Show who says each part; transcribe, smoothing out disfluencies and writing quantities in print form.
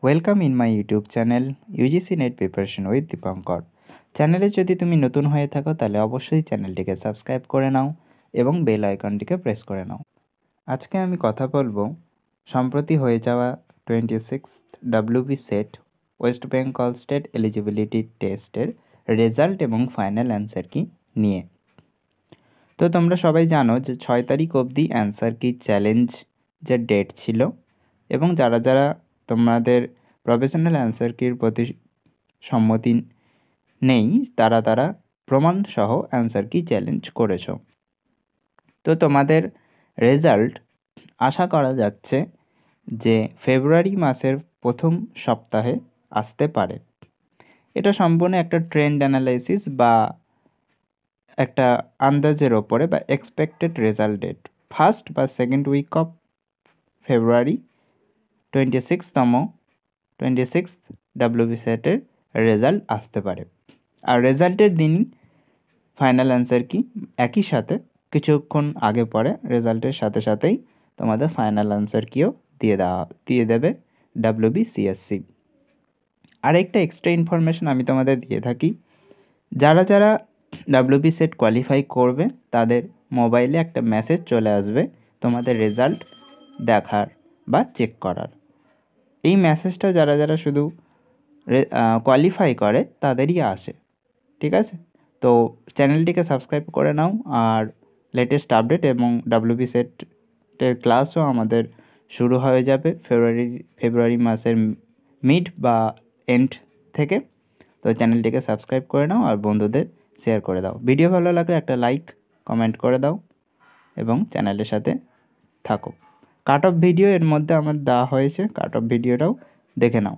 Speaker 1: Welcome in my YouTube channel UGC net preparation with Dipankar. চ্যানেলে যদি তুমি নতুন হয়ে থাকো তাহলে অবশ্যই চ্যানেলটিকে সাবস্ক্রাইব করে নাও এবং বেল আইকনটিকে প্রেস করে নাও। আজকে আমি কথা বলবো সম্প্রতি হয়ে যাওয়া 26th WB set West Bengal state eligibility টেস্টের রেজাল্ট এবং ফাইনাল অ্যান্সার কি নিয়ে। তো তোমরা সবাই জানো যে 6 তারিখ অবধি অ্যান্সার কি চ্যালেঞ্জ যে ডেট ছিল, এবং যারা যারা তোমাদের প্রফেশনাল অ্যান্সার কির প্রতি সম্মতি নেই তারা প্রমাণ সহ অ্যান্সার কি চ্যালেঞ্জ করেছো। তো তোমাদের রেজাল্ট আশা করা যাচ্ছে যে ফেব্রুয়ারি মাসের প্রথম সপ্তাহে আসতে পারে। এটা সম্পূর্ণ একটা ট্রেন্ড অ্যানালাইসিস বা একটা আন্দাজের ওপরে বা এক্সপেক্টেড রেজাল্ট ডেট ফার্স্ট বা second week of February 26th WB সেটের রেজাল্ট আসতে পারে। আর রেজাল্টের দিনই ফাইনাল অ্যান্সার কি একই সাথে কিছুক্ষণ আগে পরে রেজাল্টের সাথে সাথেই তোমাদের ফাইনাল অ্যান্সার কিও দিয়ে দেবে WBCSC। আরেকটা এক্সট্রা ইনফরমেশন আমি তোমাদের দিয়ে থাকি, যারা যারা WB সেট কোয়ালিফাই করবে তাদের মোবাইলে একটা মেসেজ চলে আসবে তোমাদের রেজাল্ট দেখার বা চেক করার। এই মেসেজটা যারা যারা শুধু কোয়ালিফাই করে তাদেরই আসে, ঠিক আছে? তো চ্যানেলটিকে সাবস্ক্রাইব করে নাও। আর লেটেস্ট আপডেট এবং WB সেটের ক্লাসও আমাদের শুরু হয়ে যাবে ফেব্রুয়ারি মাসের মিড বা এন্ড থেকে। তো চ্যানেলটিকে সাবস্ক্রাইব করে নাও আর বন্ধুদের শেয়ার করে দাও। ভিডিও ভালো লাগলে একটা লাইক কমেন্ট করে দাও এবং চ্যানেলের সাথে থাকো। কাট অফ ভিডিও এর মধ্যে আমার দেওয়া হয়েছে, কাট অফ ভিডিওটাও দেখে নাও।